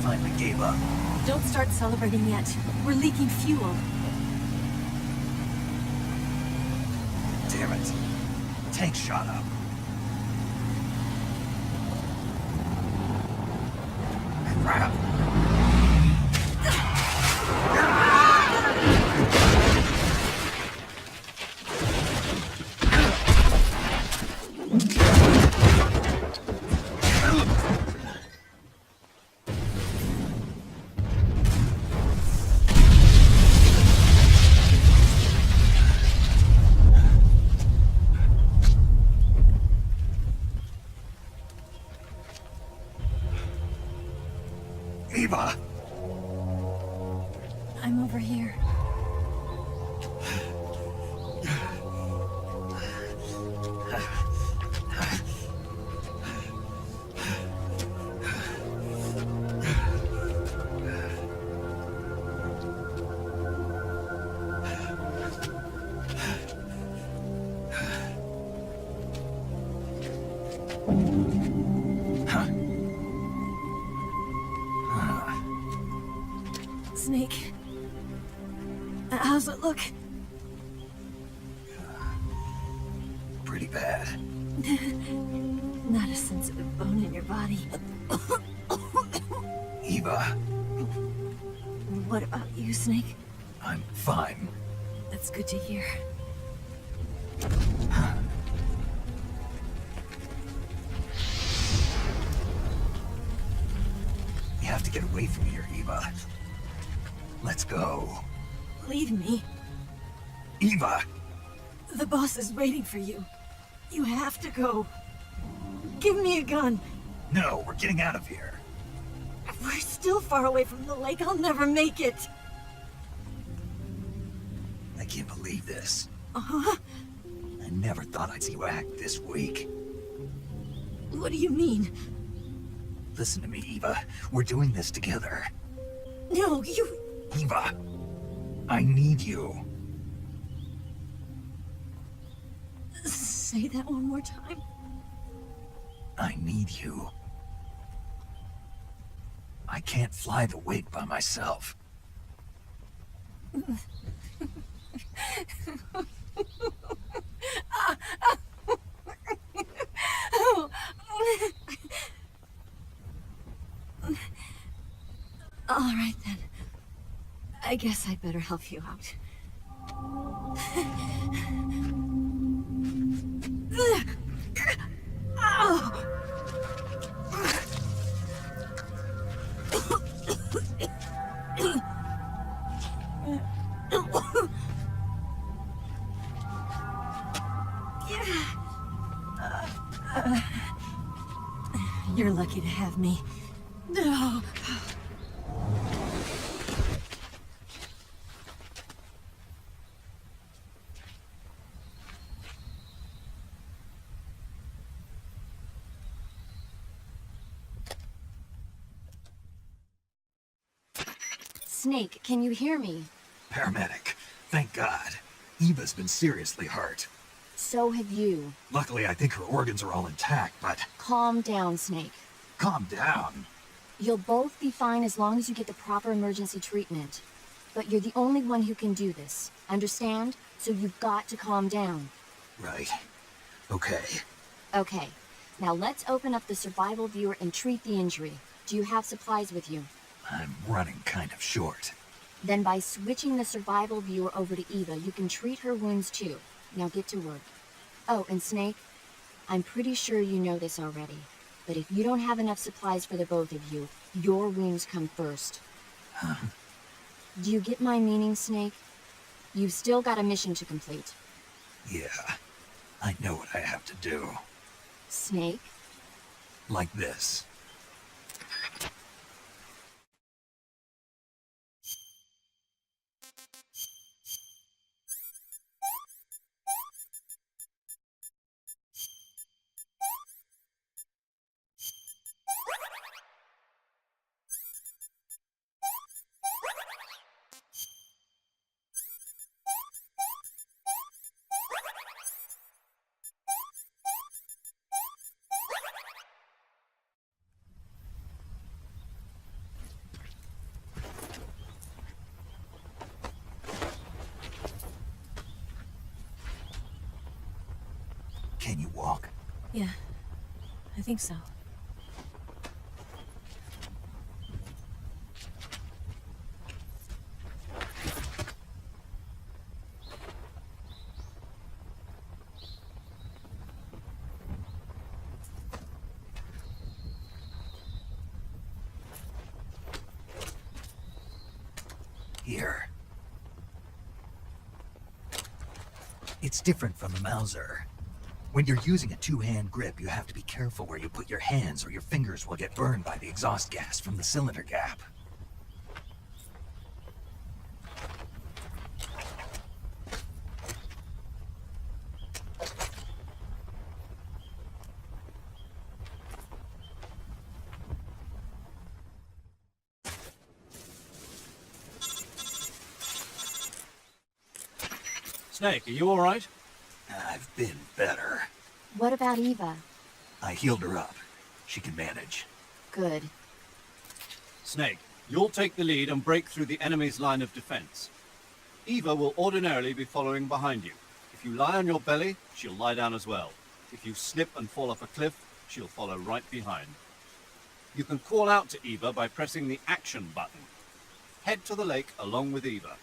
finally gave up. Don't start celebrating yet. We're leaking fuel. Damn it. Tank shot up. Crap. Eva! I'm over here. Snake. How's it look? Pretty bad. Not a sensitive bone in your body. Eva, What about you, Snake? I'm fine. That's good to hear. You have to get away from here, Eva. Let's go. Leave me. Eva! The boss is waiting for you. You have to go. Give me a gun. No, we're getting out of here. We're still far away from the lake. I'll never make it. I can't believe this. Uh-huh. I never thought I'd see you act this weak. What do you mean? Listen to me, Eva. We're doing this together. No, you... Eva, I need you. Say that one more time. I need you. I can't fly the wig by myself. All right, then. I guess I'd better help you out. You're lucky to have me. No. Snake, can you hear me? Paramedic. Thank God. Eva's been seriously hurt. So have you. Luckily, I think her organs are all intact, but Calm down, Snake. calm down. You'll both be fine as long as you get the proper emergency treatment. But you're the only one who can do this. Understand? So you've got to calm down. Right. Okay. Okay. Now let's open up the survival viewer and treat the injury. Do you have supplies with you? I'm running kind of short. Then by switching the survival viewer over to Eva, you can treat her wounds too. Now get to work. Oh, and Snake, I'm pretty sure you know this already, but if you don't have enough supplies for the both of you, your wounds come first. Huh? Do you get my meaning, Snake? You've still got a mission to complete. Yeah. I know what I have to do. Snake? Like this. Can you walk? Yeah, I think so. Here. It's different from the Mauser. When you're using a two-hand grip, you have to be careful where you put your hands or your fingers will get burned by the exhaust gas from the cylinder gap. Snake, are you alright? I've been better. What about Eva? I healed her up. She can manage. Good. Snake, you'll take the lead and break through the enemy's line of defense. Eva will ordinarily be following behind you. If you lie on your belly, she'll lie down as well. If you slip and fall off a cliff, she'll follow right behind. You can call out to Eva by pressing the action button. Head to the lake along with Eva.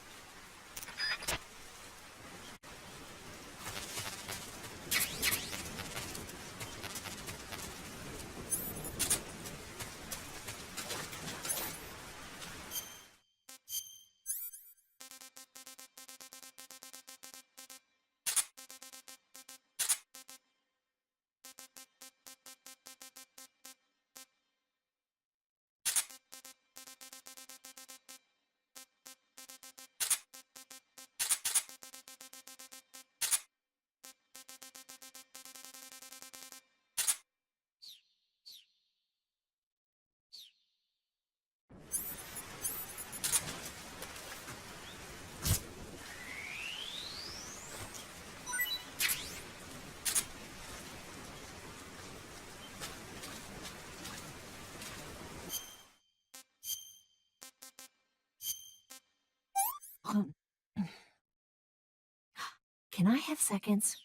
Can I have seconds?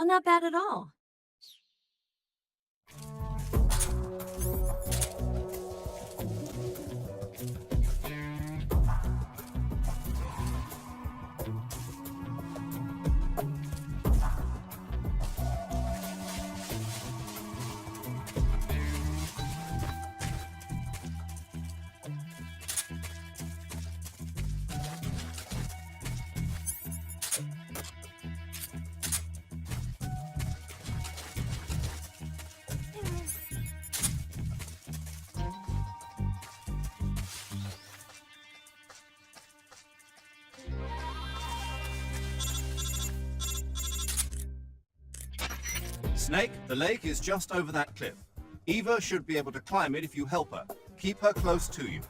not bad at all. Snake, the lake is just over that cliff. Eva should be able to climb it if you help her. Keep her close to you.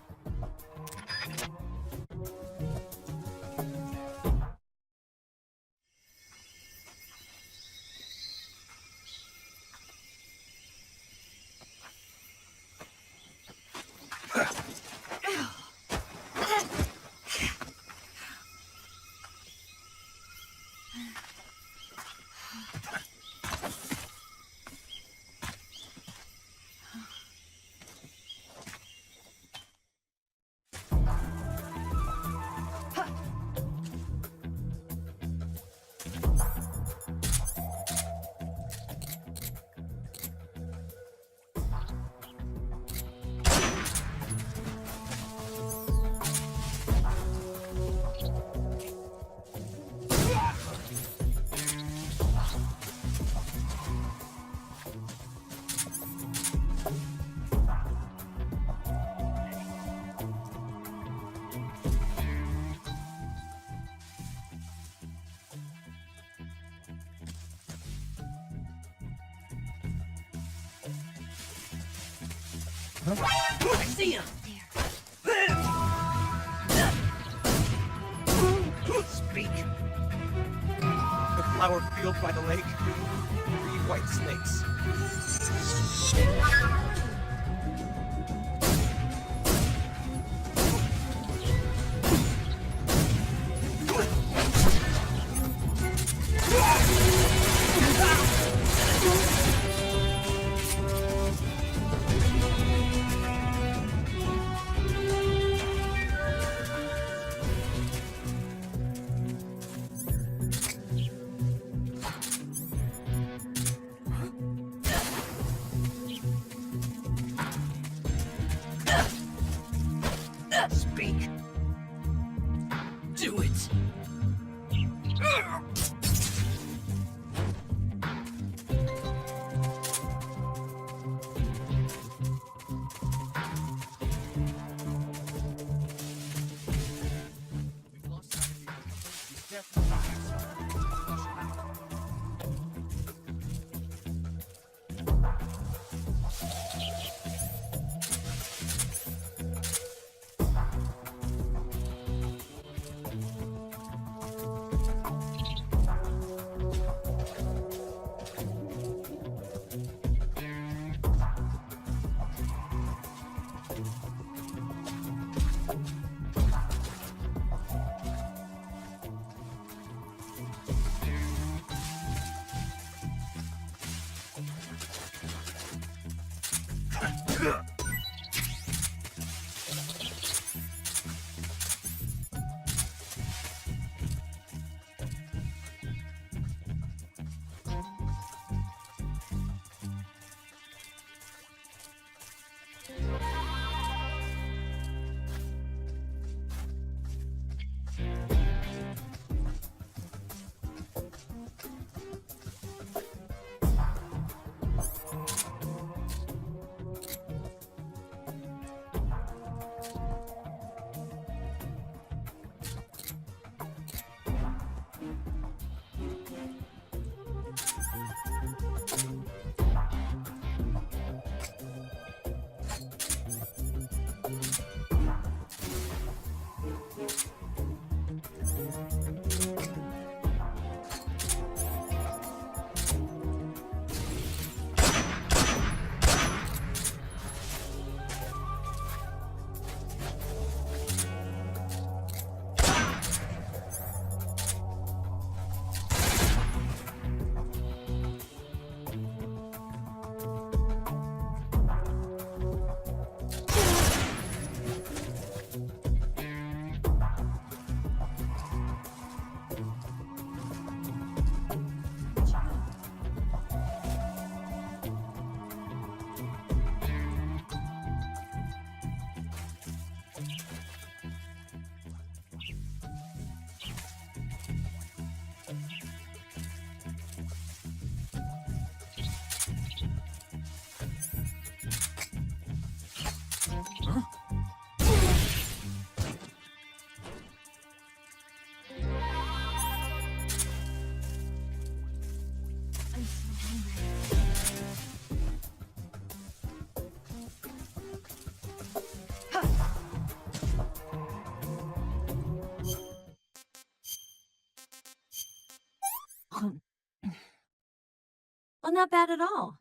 I see him! Speak. The flower field by the lake. 3 white snakes. Speak. Do it. We've lost sight of you. He's definitely flush him out. not bad at all.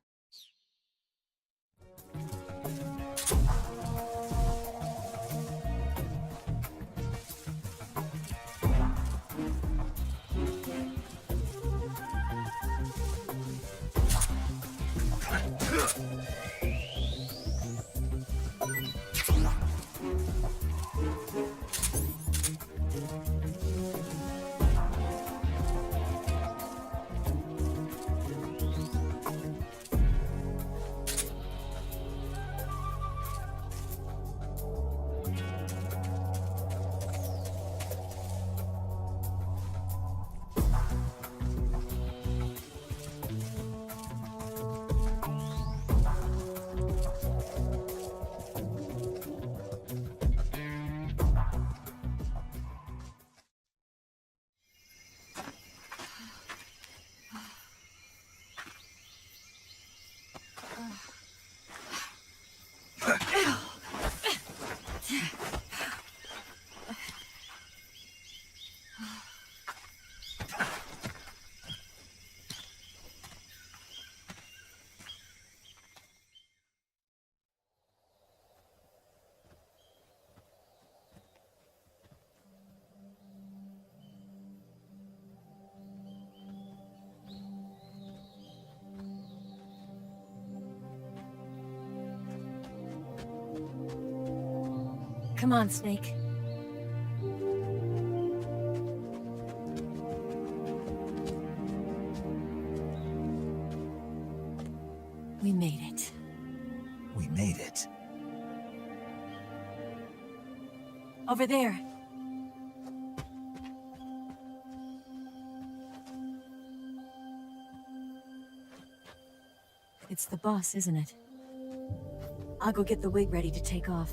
Come on, Snake. We made it. We made it. Over there. It's the boss, isn't it? I'll go get the wig ready to take off.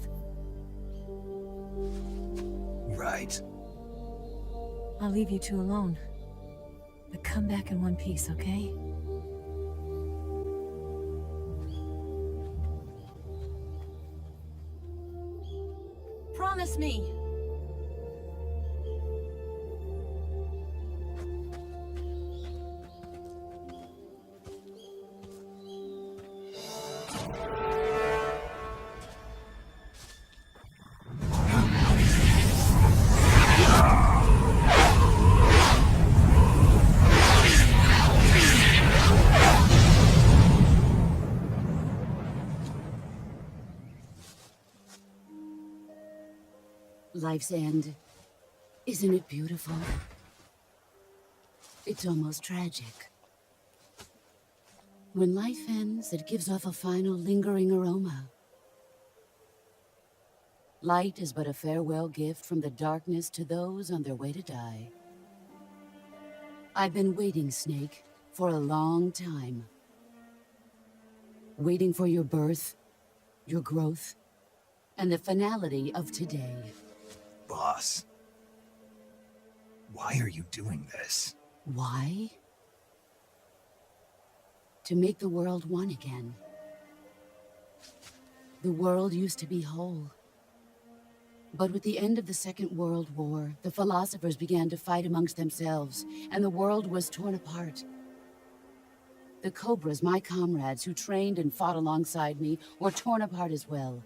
Right. I'll leave you two alone. But come back in one piece, okay? Promise me! Life's end. Isn't it beautiful? It's almost tragic. When life ends, it gives off a final lingering aroma. Light is but a farewell gift from the darkness to those on their way to die. I've been waiting, Snake, for a long time. Waiting for your birth, your growth, and the finality of today. Boss. Why are you doing this? Why? To make the world one again. The world used to be whole. But with the end of the Second World War, the philosophers began to fight amongst themselves, and the world was torn apart. The Cobras, my comrades who trained and fought alongside me, were torn apart as well.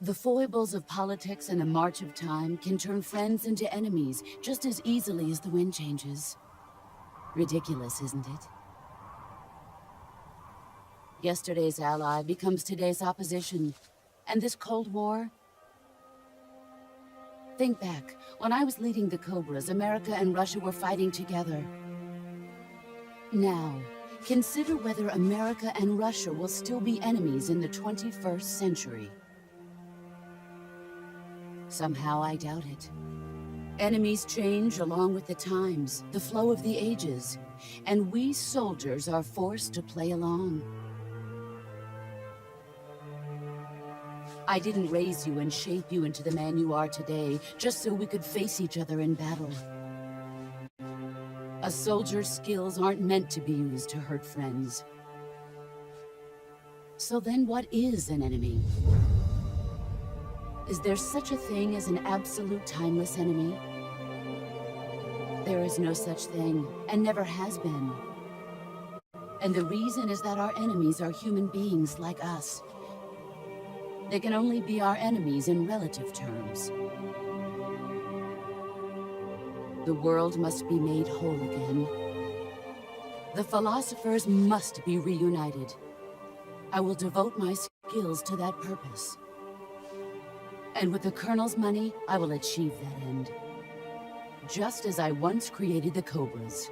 The foibles of politics and the march of time can turn friends into enemies just as easily as the wind changes. Ridiculous, isn't it? Yesterday's ally becomes today's opposition. And this Cold War? Think back. When I was leading the Cobras, America and Russia were fighting together. Now, consider whether America and Russia will still be enemies in the 21st century. Somehow I doubt it. Enemies change along with the times, the flow of the ages, and we soldiers are forced to play along. I didn't raise you and shape you into the man you are today just so we could face each other in battle. A soldier's skills aren't meant to be used to hurt friends. So then what is an enemy? Is there such a thing as an absolute timeless enemy? There is no such thing, and never has been. And the reason is that our enemies are human beings like us. They can only be our enemies in relative terms. The world must be made whole again. The philosophers must be reunited. I will devote my skills to that purpose. And with the Colonel's money, I will achieve that end. Just as I once created the Cobras.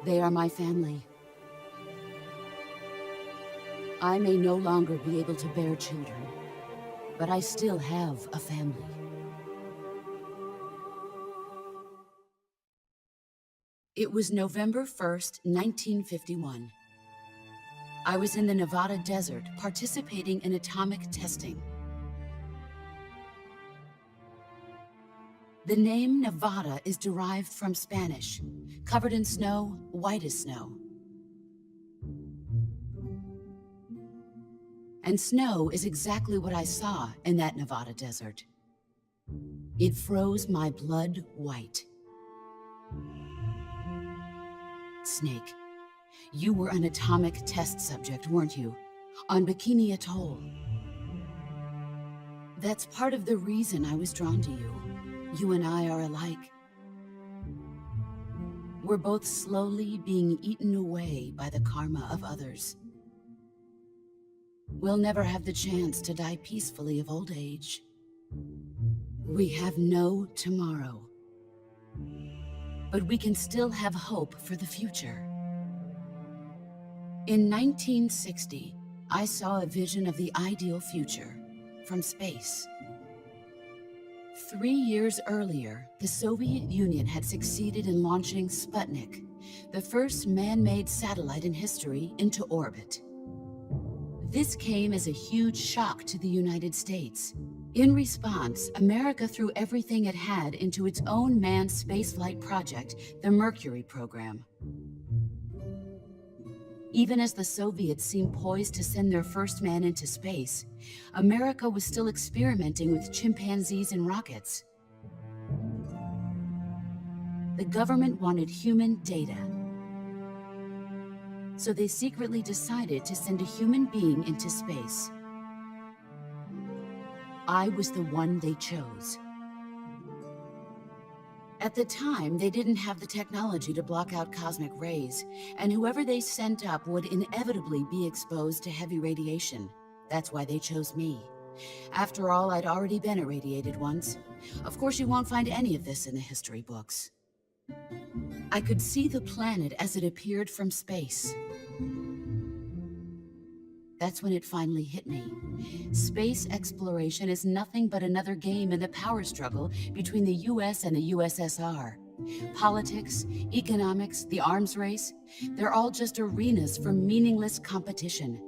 They are my family. I may no longer be able to bear children, but I still have a family. It was November 1st, 1951. I was in the Nevada desert participating in atomic testing. The name Nevada is derived from Spanish, covered in snow, white as snow. And snow is exactly what I saw in that Nevada desert. It froze my blood white. Snake, you were an atomic test subject, weren't you? On Bikini Atoll. That's part of the reason I was drawn to you. You and I are alike. We're both slowly being eaten away by the karma of others. We'll never have the chance to die peacefully of old age. We have no tomorrow. But we can still have hope for the future. In 1960, I saw a vision of the ideal future from space. 3 years earlier, the Soviet Union had succeeded in launching Sputnik, the first man-made satellite in history, into orbit. This came as a huge shock to the United States. In response, America threw everything it had into its own manned spaceflight project, the Mercury program. Even as the Soviets seemed poised to send their first man into space, America was still experimenting with chimpanzees and rockets. The government wanted human data. So they secretly decided to send a human being into space. I was the one they chose. At the time, they didn't have the technology to block out cosmic rays, and whoever they sent up would inevitably be exposed to heavy radiation. That's why they chose me. After all, I'd already been irradiated once. Of course, you won't find any of this in the history books. I could see the planet as it appeared from space. That's when it finally hit me. Space exploration is nothing but another game in the power struggle between the US and the USSR. Politics, economics, the arms race, they're all just arenas for meaningless competition.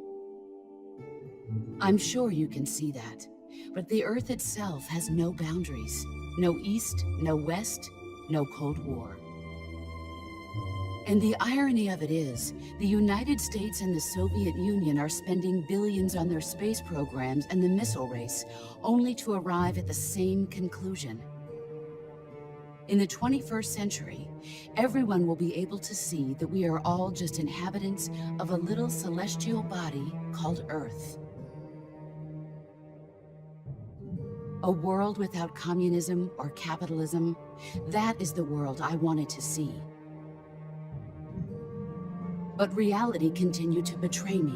I'm sure you can see that, but the Earth itself has no boundaries. No East, no West, no Cold War. And the irony of it is, the United States and the Soviet Union are spending billions on their space programs and the missile race, only to arrive at the same conclusion. In the 21st century, everyone will be able to see that we are all just inhabitants of a little celestial body called Earth. A world without communism or capitalism, that is the world I wanted to see. But reality continued to betray me.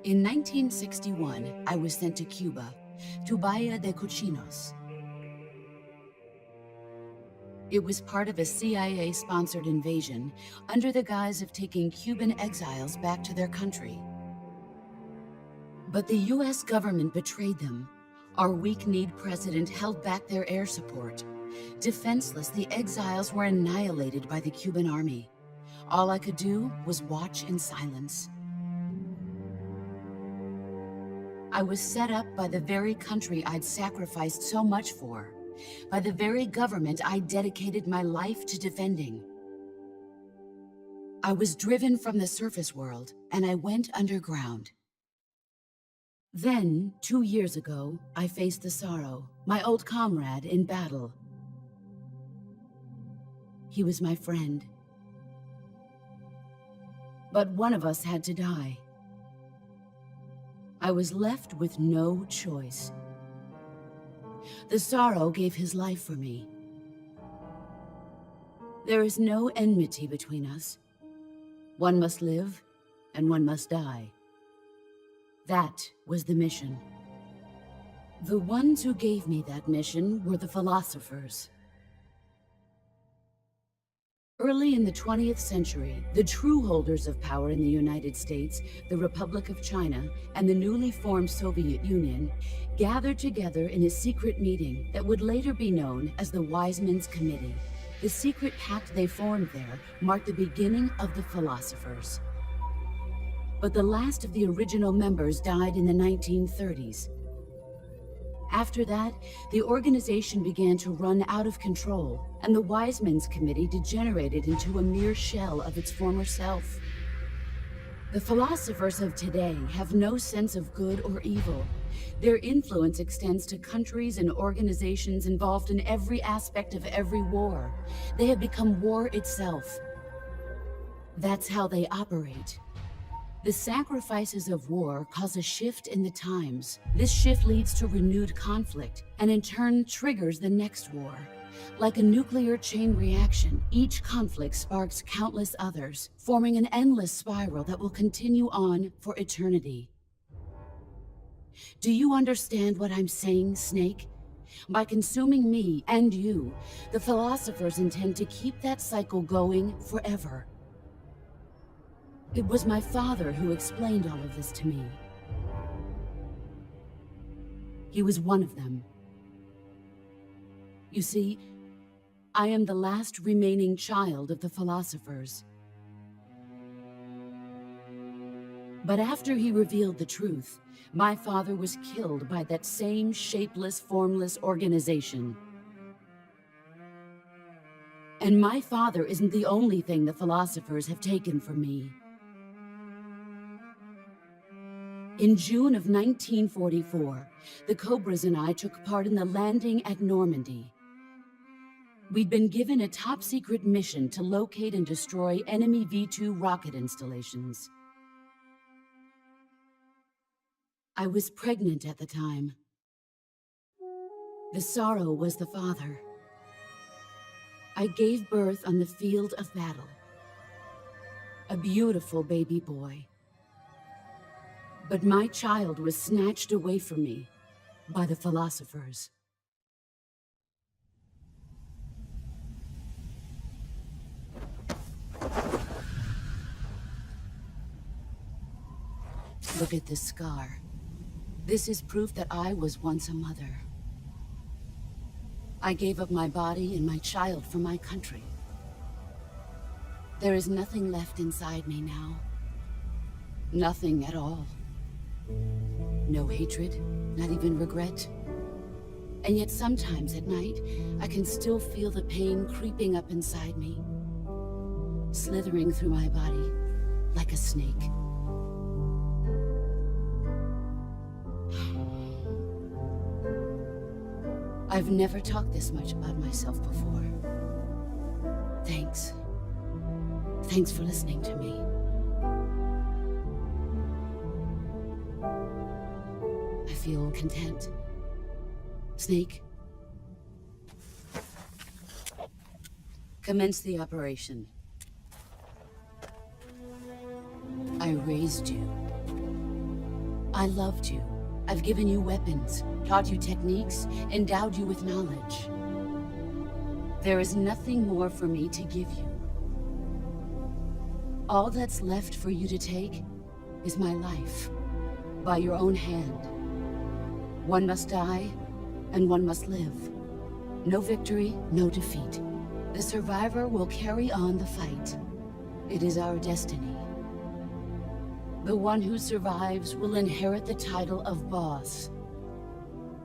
In 1961, I was sent to Cuba, to Bahia de Cochinos. It was part of a CIA-sponsored invasion under the guise of taking Cuban exiles back to their country. But the US government betrayed them. Our weak-kneed president held back their air support. Defenseless, the exiles were annihilated by the Cuban army. All I could do was watch in silence. I was set up by the very country I'd sacrificed so much for, by the very government I dedicated my life to defending. I was driven from the surface world, and I went underground. Then, 2 years ago, I faced the Sorrow, my old comrade in battle. he was my friend. But one of us had to die. I was left with no choice. The Sorrow gave his life for me. There is no enmity between us. One must live, and one must die. That was the mission. The ones who gave me that mission were the philosophers. Early in the 20th century, the true holders of power in the United States, the Republic of China, and the newly formed Soviet Union gathered together in a secret meeting that would later be known as the Wiseman's Committee. The secret pact they formed there marked the beginning of the philosophers. But the last of the original members died in the 1930s. After that, the organization began to run out of control, and the Wiseman's Committee degenerated into a mere shell of its former self. The philosophers of today have no sense of good or evil. Their influence extends to countries and organizations involved in every aspect of every war. They have become war itself. That's how they operate. The sacrifices of war cause a shift in the times. This shift leads to renewed conflict, and in turn triggers the next war. Like a nuclear chain reaction, each conflict sparks countless others, forming an endless spiral that will continue on for eternity. Do you understand what I'm saying, Snake? By consuming me and you, the philosophers intend to keep that cycle going forever. It was my father who explained all of this to me. He was one of them. You see, I am the last remaining child of the philosophers. But after he revealed the truth, my father was killed by that same shapeless, formless organization. And my father isn't the only thing the philosophers have taken from me. In June of 1944, the Cobras and I took part in the landing at Normandy. We'd been given a top-secret mission to locate and destroy enemy V-2 rocket installations. I was pregnant at the time. The Sorrow was the father. I gave birth on the field of battle. A beautiful baby boy. But my child was snatched away from me by the philosophers. Look at this scar. This is proof that I was once a mother. I gave up my body and my child for my country. There is nothing left inside me now. Nothing at all. No hatred, not even regret. And yet sometimes at night, I can still feel the pain creeping up inside me, slithering through my body like a snake. I've never talked this much about myself before. Thanks. Thanks for listening to me. I feel content. Snake, commence the operation. I raised you. I loved you. I've given you weapons, taught you techniques, endowed you with knowledge. There is nothing more for me to give you. All that's left for you to take is my life, by your own hand. One must die, and one must live. No victory, no defeat. The survivor will carry on the fight. It is our destiny. The one who survives will inherit the title of boss.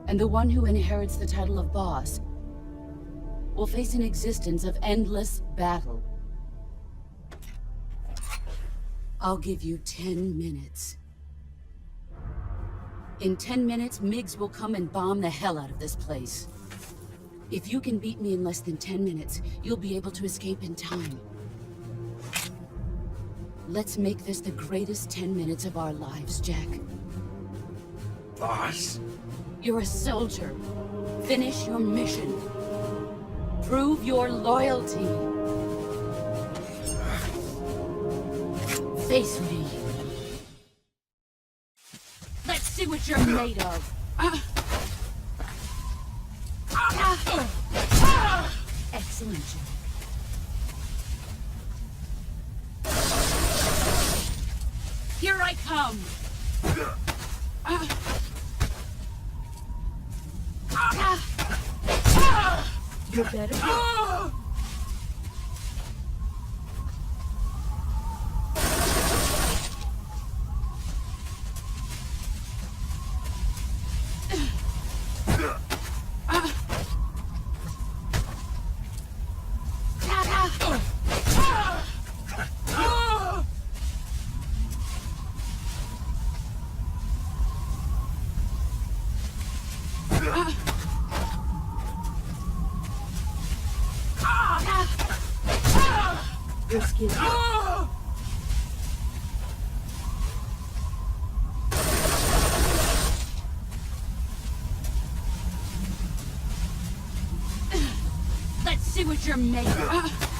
And the one who inherits the title of boss will face an existence of endless battle. I'll give you 10 minutes. In 10 minutes, MiGs will come and bomb the hell out of this place. If you can beat me in less than 10 minutes, you'll be able to escape in time. Let's make this the greatest 10 minutes of our lives, Jack. Boss? You're a soldier. Finish your mission. Prove your loyalty. Face me. Let's see what you're made of. Excellent, Jack. Here I come. You're better. Your skin. Let's see what you're made of.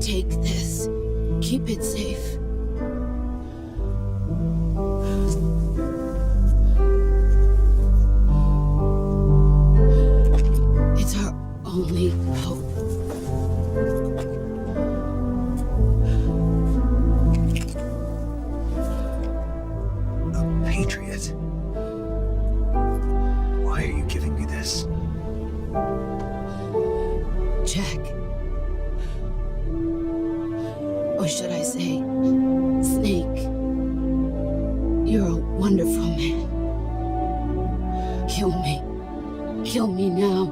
Take this. Keep it safe. It's our only hope. A patriot? Why are you giving me this? Jack. Or should I say, Snake. You're a wonderful man. Kill me. Kill me now.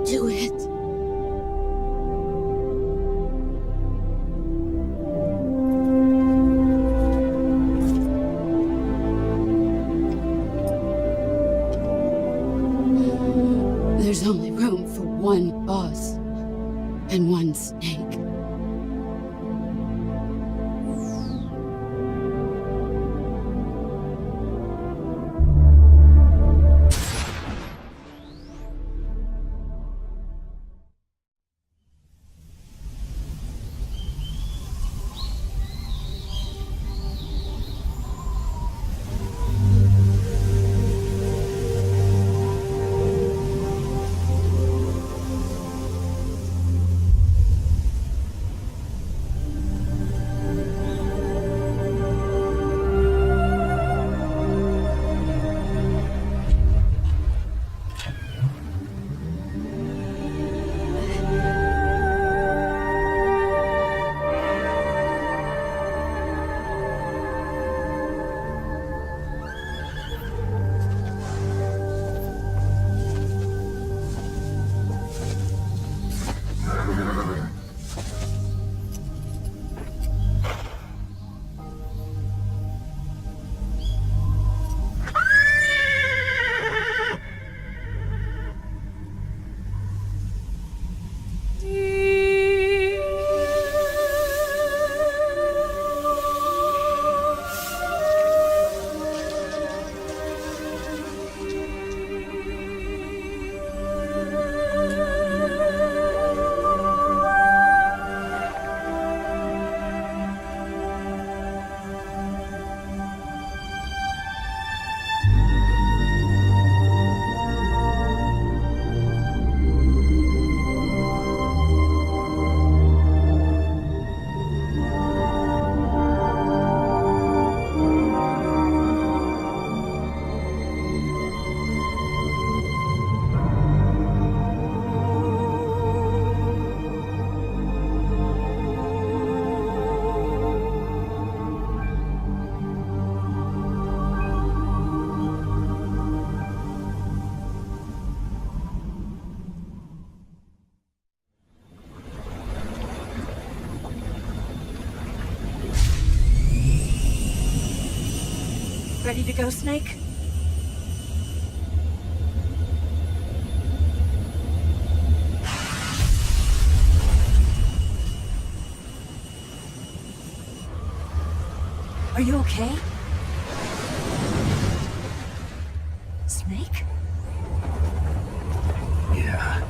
Do it. There's only room for one boss and one Snake. ready to go, Snake? Are you okay? Snake? Yeah.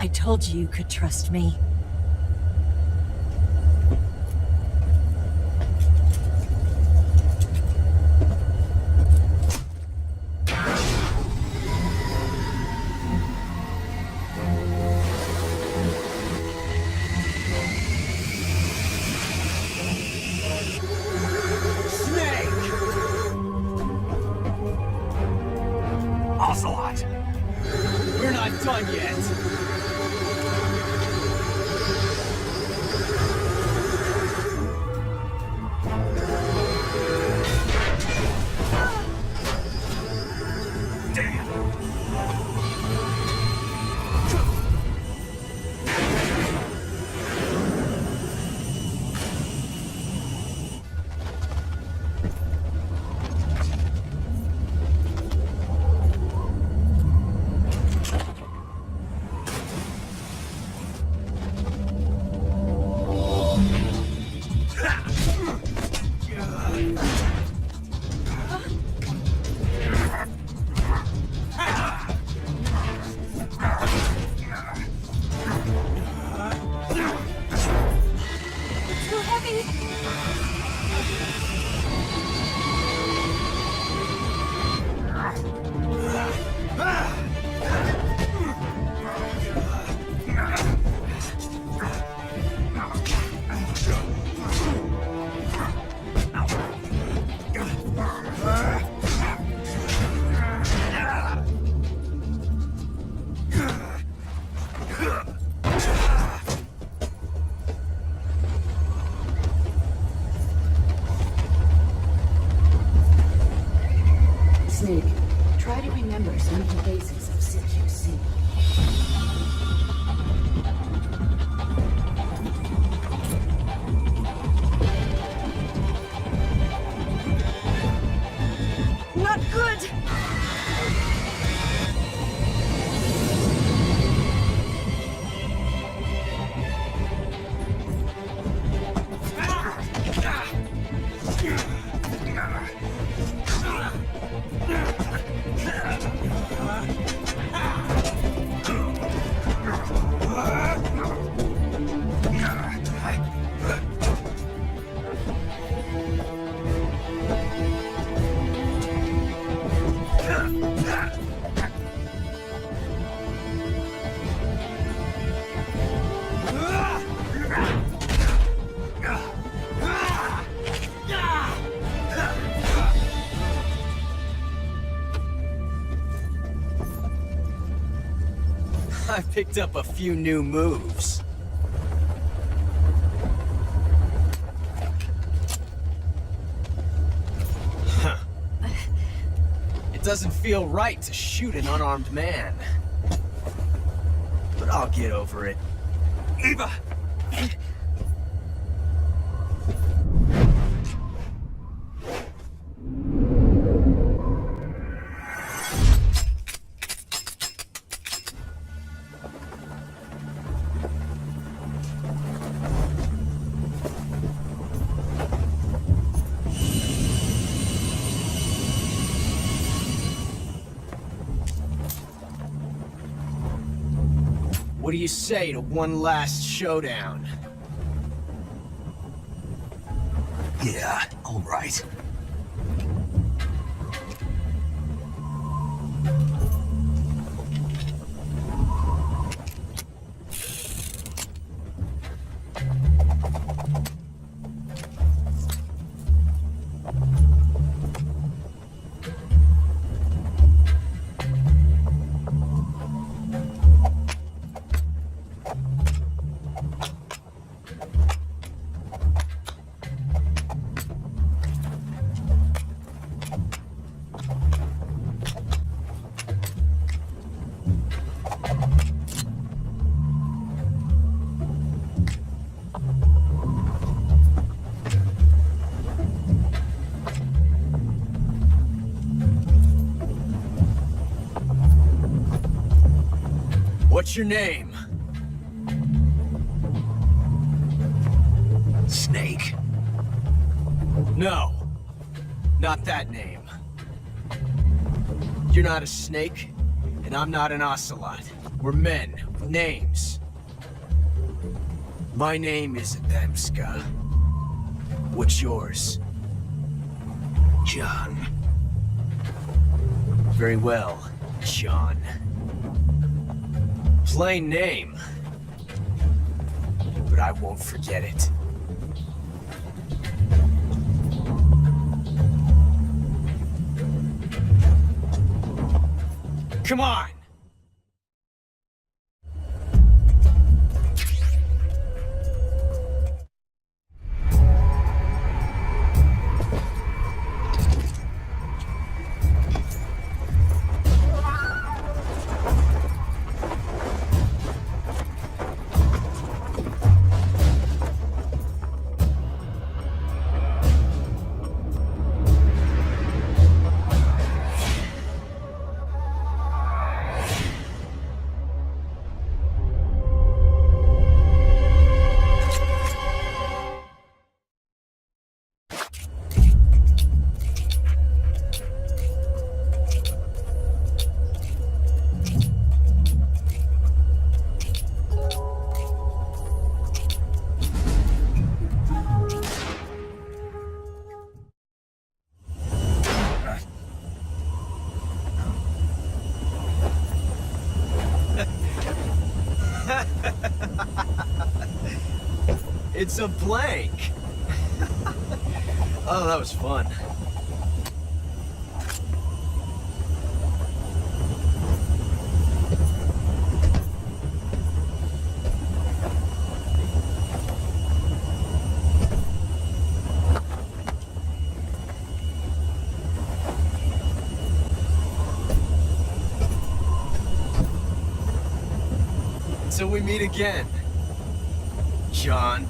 I told you could trust me. Ocelot! We're not done yet. Too heavy! Snake, try to remember some of the basics of CQC. Not good! I picked up a few new moves. Huh. It doesn't feel right to shoot an unarmed man. But I'll get over it. Eva! What do you say to one last showdown? Yeah, all right. What's your name? Snake. No. Not that name. You're not a snake, and I'm not an ocelot. We're men with names. My name is Adamska. What's yours? John. Very well, John. Plain name. But I won't forget it. Come on! It's a blank! Oh, that was fun. Until we meet again, John.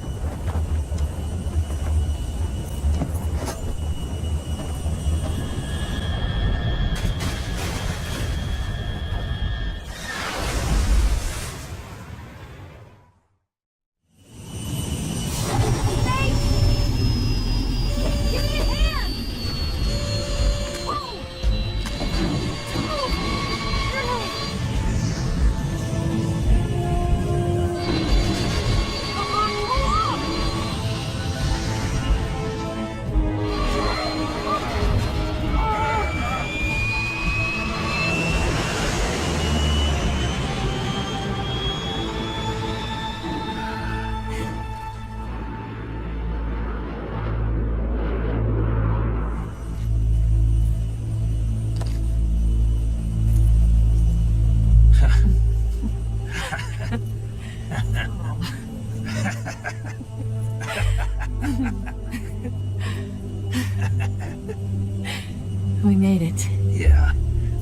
We made it. Yeah,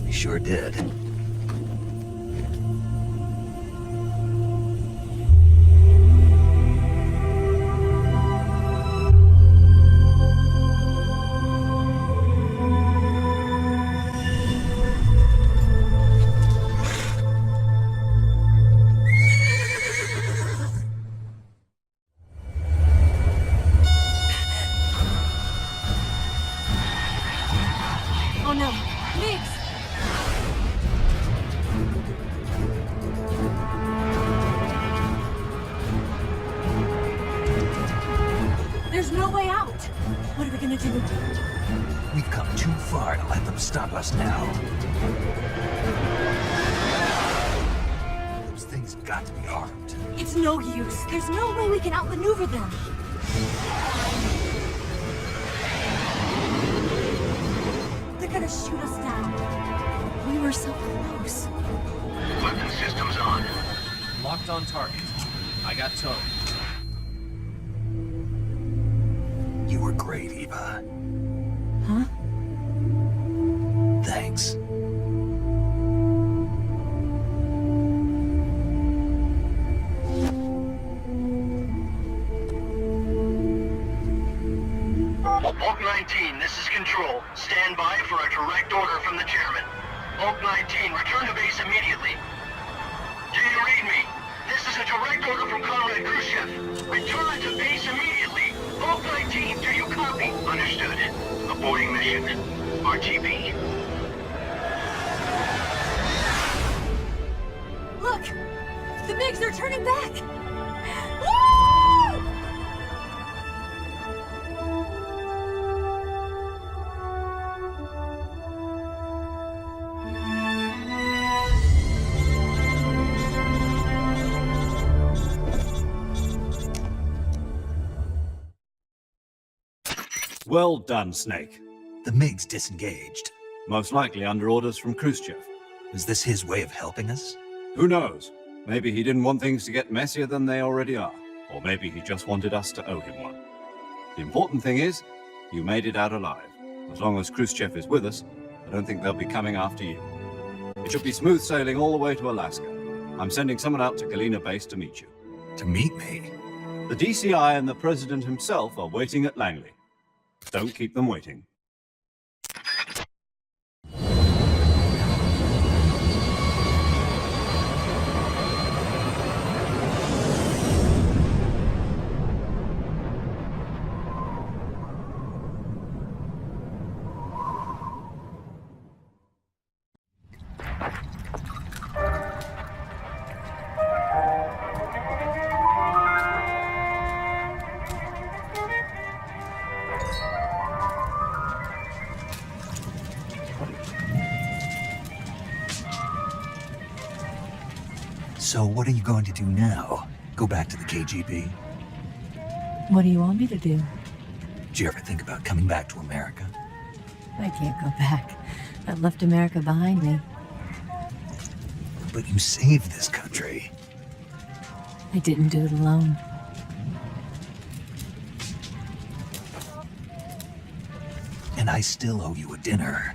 we sure did. Oh no, Mix! There's no way out! What are we gonna do? We've come too far to let them stop us now. Those things have got to be armed. It's no use. There's no way we can outmaneuver them. They're gonna shoot us down. We were so close. Weapon systems on. Locked on target. I got towed. You were great, Eva. Huh? Thanks. Hulk 19, this is Control. Stand by for a direct order from the chairman. Hulk 19, return to base immediately. Do you to Khrushchev. Return to base immediately. Vault 19, do you copy? Understood. Aborting mission. RTB. Look! The MiGs are turning back! Woo! Well done, Snake. The MiGs disengaged. Most likely under orders from Khrushchev. Is this his way of helping us? Who knows? Maybe he didn't want things to get messier than they already are. Or maybe he just wanted us to owe him one. The important thing is, you made it out alive. As long as Khrushchev is with us, I don't think they'll be coming after you. It should be smooth sailing all the way to Alaska. I'm sending someone out to Galena Base to meet you. To meet me? The DCI and the President himself are waiting at Langley. Don't keep them waiting. So what are you going to do now? Go back to the KGB? What do you want me to do? Did you ever think about coming back to America? I can't go back. I've left America behind me. But you saved this country. I didn't do it alone. And I still owe you a dinner.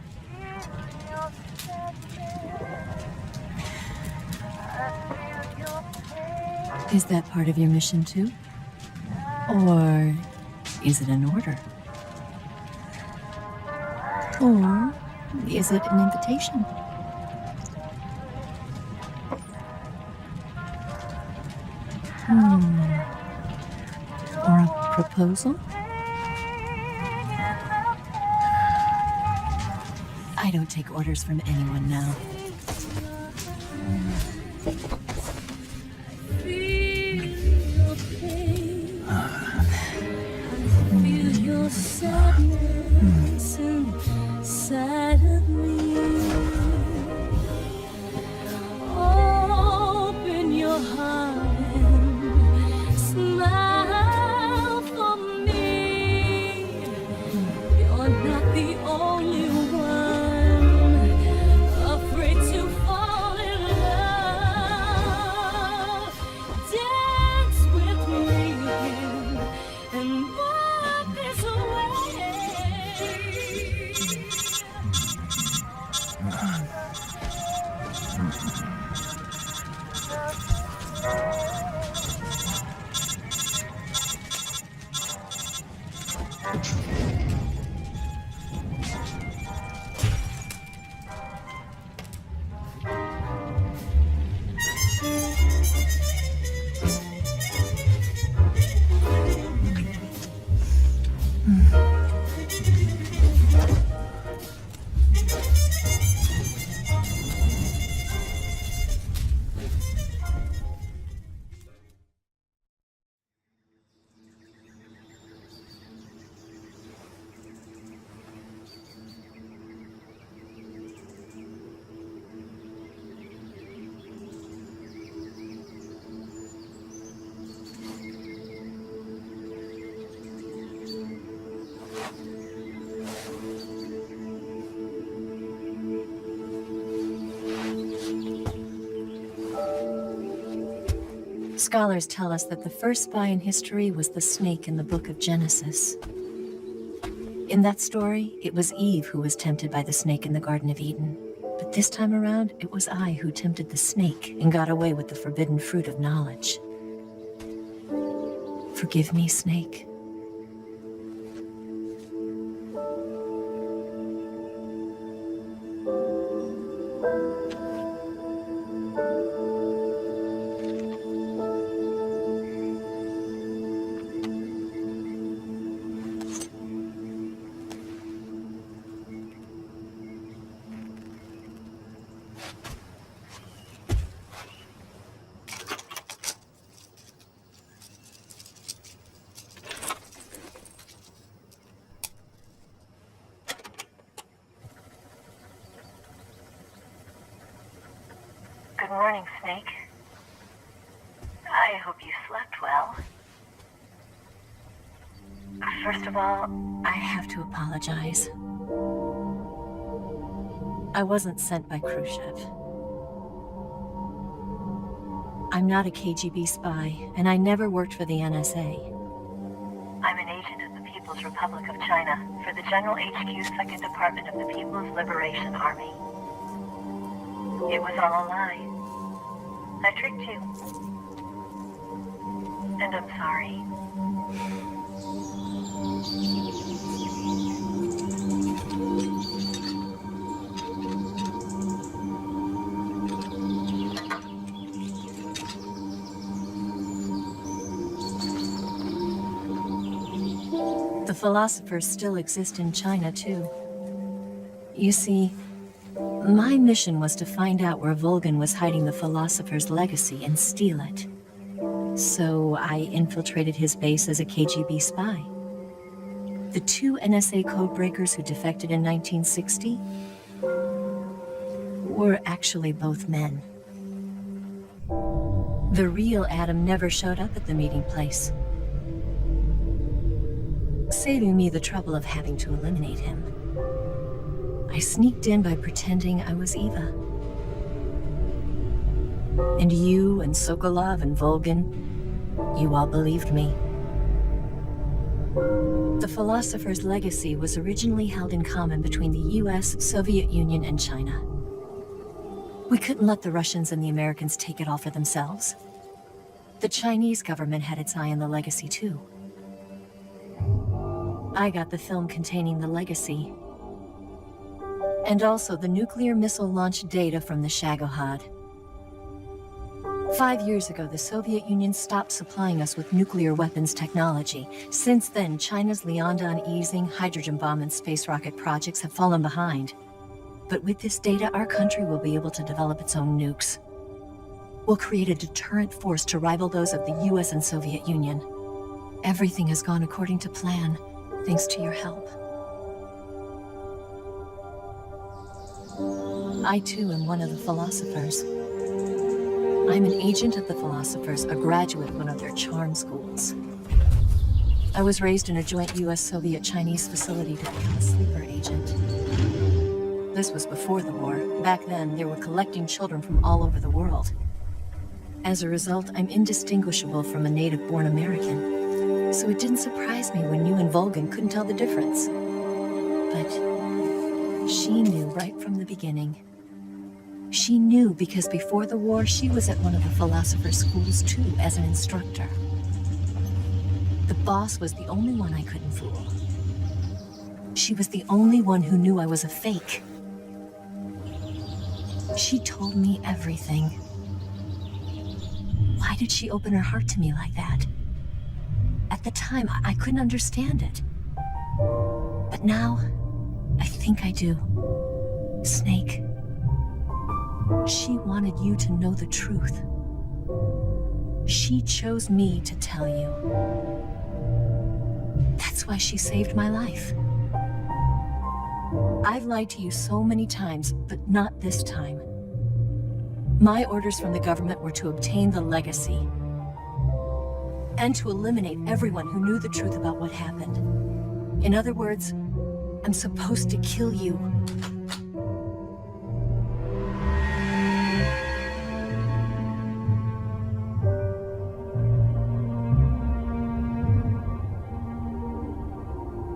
Is that part of your mission too? Or is it an order? Or is it an invitation? Or a proposal? I don't take orders from anyone now. Sadness inside of me. Open your heart and smile for me. You're not the only one afraid to fall in love. Dance with me and walk this way. Scholars tell us that the first spy in history was the snake in the book of Genesis. In that story, it was Eve who was tempted by the snake in the Garden of Eden. But this time around, it was I who tempted the snake and got away with the forbidden fruit of knowledge. Forgive me, Snake. morning, Snake. I hope you slept well. First of all, I have to apologize. I wasn't sent by Khrushchev. I'm not a KGB spy, and I never worked for the NSA. I'm an agent of the People's Republic of China for the General HQ 2nd Department of the People's Liberation Army. It was all a lie. I tricked you. And I'm sorry. The philosophers still exist in China, too. You see, my mission was to find out where Volgin was hiding the philosopher's legacy and steal it. So I infiltrated his base as a KGB spy. The 2 NSA codebreakers who defected in 1960 were actually both men. The real Adam never showed up at the meeting place, saving me the trouble of having to eliminate him. I sneaked in by pretending I was Eva. And you and Sokolov and Volgin, you all believed me. The philosopher's legacy was originally held in common between the US, Soviet Union, and China. We couldn't let the Russians and the Americans take it all for themselves. The Chinese government had its eye on the legacy, too. I got the film containing the legacy, and also the nuclear missile launch data from the Shagohod. 5 years ago, the Soviet Union stopped supplying us with nuclear weapons technology. Since then, China's Liaodong easing, hydrogen bomb, and space rocket projects have fallen behind. But with this data, our country will be able to develop its own nukes. We'll create a deterrent force to rival those of the US and Soviet Union. Everything has gone according to plan, thanks to your help. I too am one of the philosophers. I'm an agent of the philosophers, a graduate of one of their charm schools. I was raised in a joint US-Soviet-Chinese facility to become a sleeper agent. This was before the war. Back then, they were collecting children from all over the world. As a result, I'm indistinguishable from a native-born American. So it didn't surprise me when you and Volgin couldn't tell the difference. But she knew right from the beginning. She knew because before the war, she was at one of the philosopher's schools too, as an instructor. The boss was the only one I couldn't fool. She was the only one who knew I was a fake. She told me everything. Why did she open her heart to me like that? At the time, I couldn't understand it. But now, I think I do. Snake. She wanted you to know the truth. She chose me to tell you. That's why she saved my life. I've lied to you so many times, but not this time. My orders from the government were to obtain the legacy and to eliminate everyone who knew the truth about what happened. In other words, I'm supposed to kill you.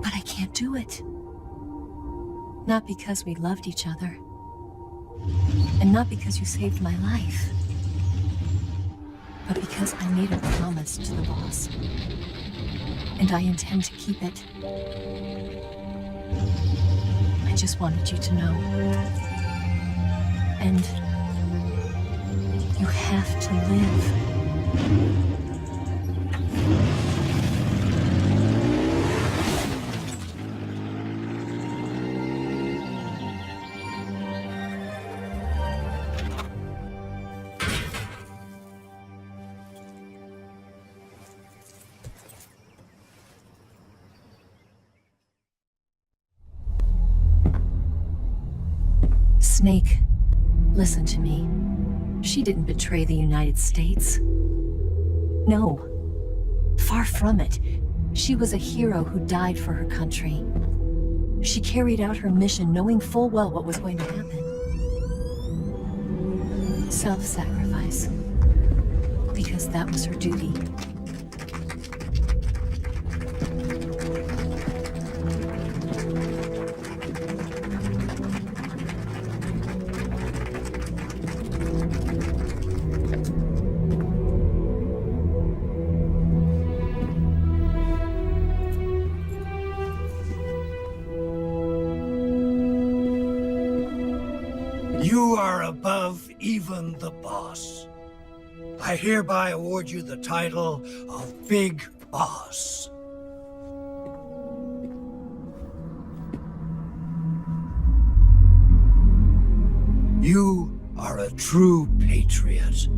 But I can't do it. Not because we loved each other. And not because you saved my life. But because I made a promise to the boss. And I intend to keep it. I just wanted you to know. And you have to live. Snake, listen to me. She didn't betray the United States. No. Far from it. She was a hero who died for her country. She carried out her mission knowing full well what was going to happen. Self-sacrifice. Because that was her duty. You are above even the boss. I hereby award you the title of Big Boss. You are a true patriot.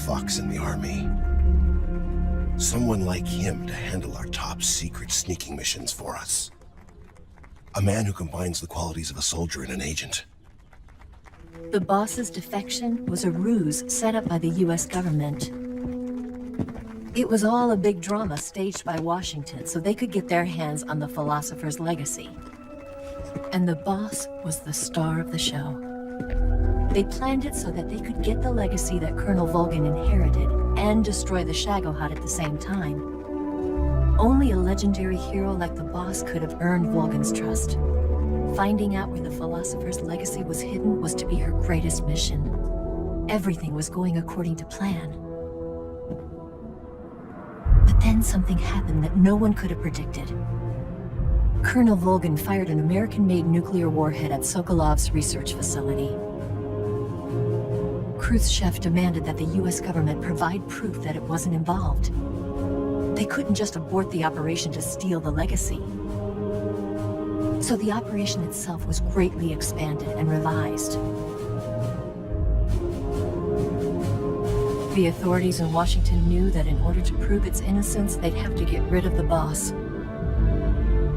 Fox in the army. Someone like him to handle our top secret sneaking missions for us. A man who combines the qualities of a soldier and an agent. The boss's defection was a ruse set up by the US government. It was all a big drama staged by Washington so they could get their hands on the philosopher's legacy. And the boss was the star of the show. They planned it so that they could get the legacy that Colonel Volgin inherited and destroy the Shagohod at the same time. Only a legendary hero like the boss could have earned Volgin's trust. Finding out where the philosopher's legacy was hidden was to be her greatest mission. Everything was going according to plan. But then something happened that no one could have predicted. Colonel Volgin fired an American-made nuclear warhead at Sokolov's research facility. Khrushchev demanded that the US government provide proof that it wasn't involved. They couldn't just abort the operation to steal the legacy. So the operation itself was greatly expanded and revised. The authorities in Washington knew that in order to prove its innocence, they'd have to get rid of the boss.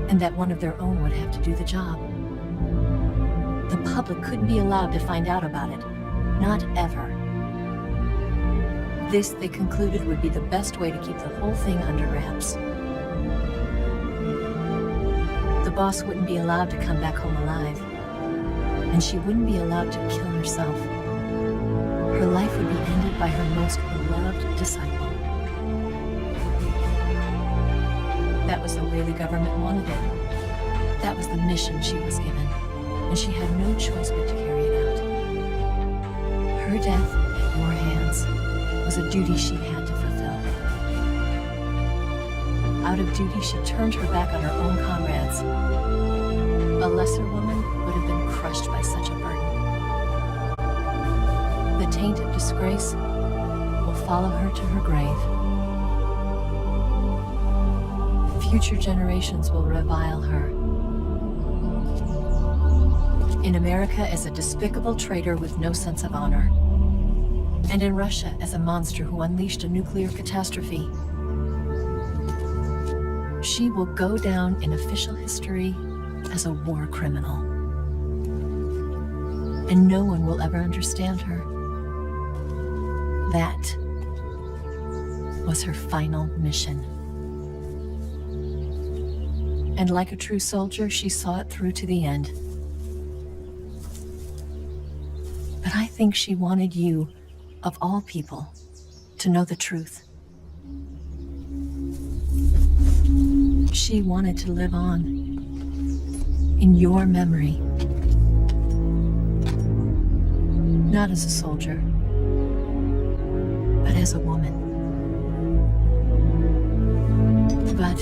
And that one of their own would have to do the job. The public couldn't be allowed to find out about it. Not ever. This, they concluded, would be the best way to keep the whole thing under wraps. The boss wouldn't be allowed to come back home alive. And she wouldn't be allowed to kill herself. Her life would be ended by her most beloved disciple. That was the way the government wanted it. That was the mission she was given. And she had no choice but to carry it out. Her death at your hands was a duty she had to fulfill. Out of duty, she turned her back on her own comrades. A lesser woman would have been crushed by such a burden. The taint of disgrace will follow her to her grave. Future generations will revile her. In America as a despicable traitor with no sense of honor. And in Russia as a monster who unleashed a nuclear catastrophe. She will go down in official history as a war criminal. And no one will ever understand her. That was her final mission. And like a true soldier, she saw it through to the end. But I think she wanted you, of all people, to know the truth. She wanted to live on. In your memory. Not as a soldier, but as a woman. But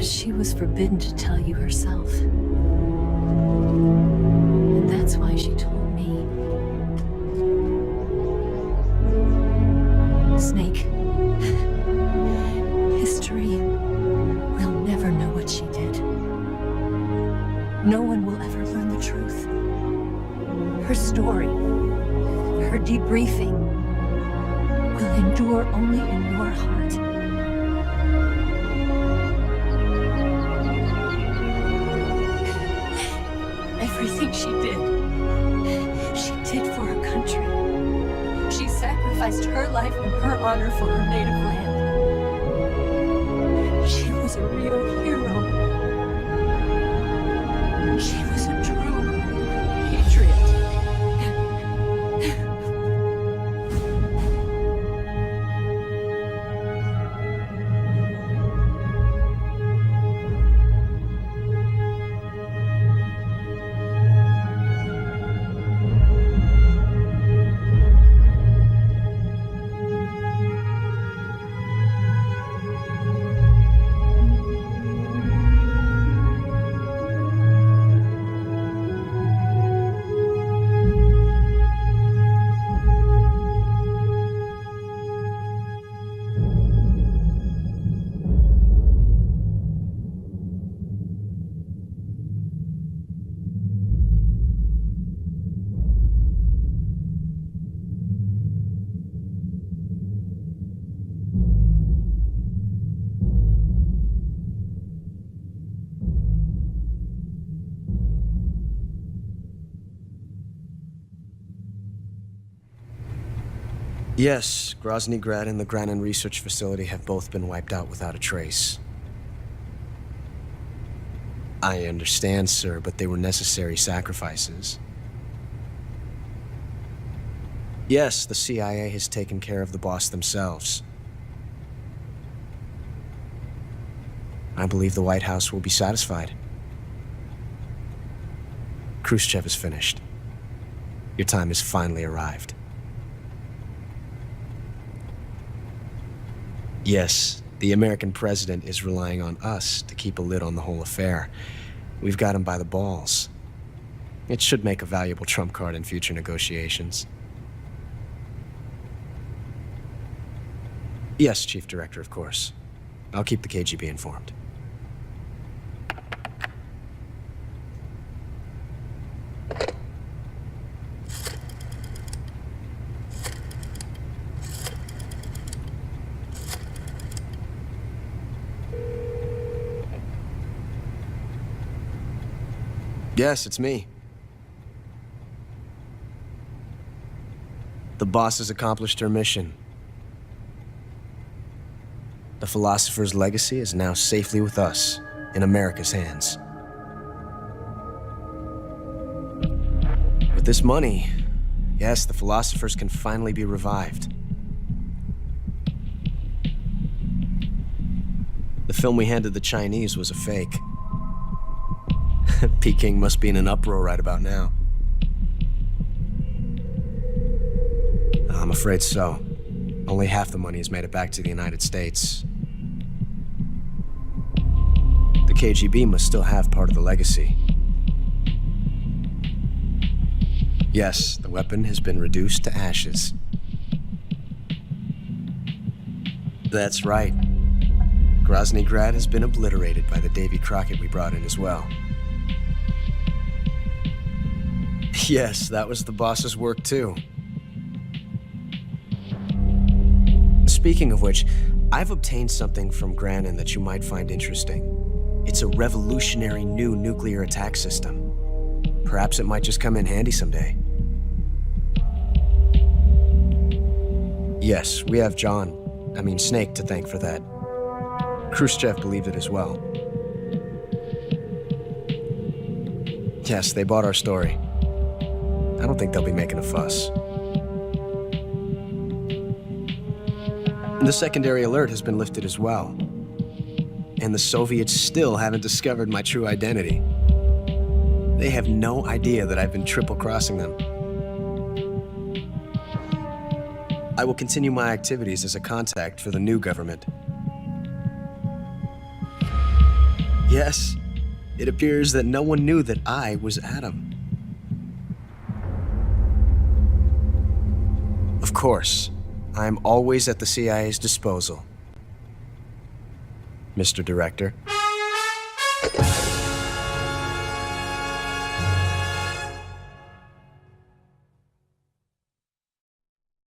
she was forbidden to tell you herself. And that's why she told me. Snake, history will never know what she did. No one will ever learn the truth. Her story, her debriefing, will endure only in your heart. Everything she did for her country. She sacrificed her life and her honor for her native land. She was a real hero. She was a true patriot. Yes, Grozny Grad and the Granin Research Facility have both been wiped out without a trace. I understand, sir, but they were necessary sacrifices. Yes, the CIA has taken care of the boss themselves. I believe the White House will be satisfied. Khrushchev is finished. Your time has finally arrived. Yes, the American president is relying on us to keep a lid on the whole affair. We've got him by the balls. It should make a valuable trump card in future negotiations. Yes, Chief Director, of course. I'll keep the KGB informed. Yes, it's me. The boss has accomplished her mission. The philosopher's legacy is now safely with us, in America's hands. With this money, yes, the philosophers can finally be revived. The film we handed the Chinese was a fake. Peking must be in an uproar right about now. I'm afraid so. Only half the money has made it back to the United States. The KGB must still have part of the legacy. Yes, the weapon has been reduced to ashes. That's right. Grozny Grad has been obliterated by the Davy Crockett we brought in as well. Yes, that was the boss's work too. Speaking of which, I've obtained something from Granin that you might find interesting. It's a revolutionary new nuclear attack system. Perhaps it might just come in handy someday. Yes, we have Snake to thank for that. Khrushchev believed it as well. Yes, they bought our story. I don't think they'll be making a fuss. The secondary alert has been lifted as well. and the Soviets still haven't discovered my true identity. They have no idea that I've been triple-crossing them. I will continue my activities as a contact for the new government. Yes, it appears that no one knew that I was Adam. Of course, I'm always at the CIA's disposal, Mr. Director.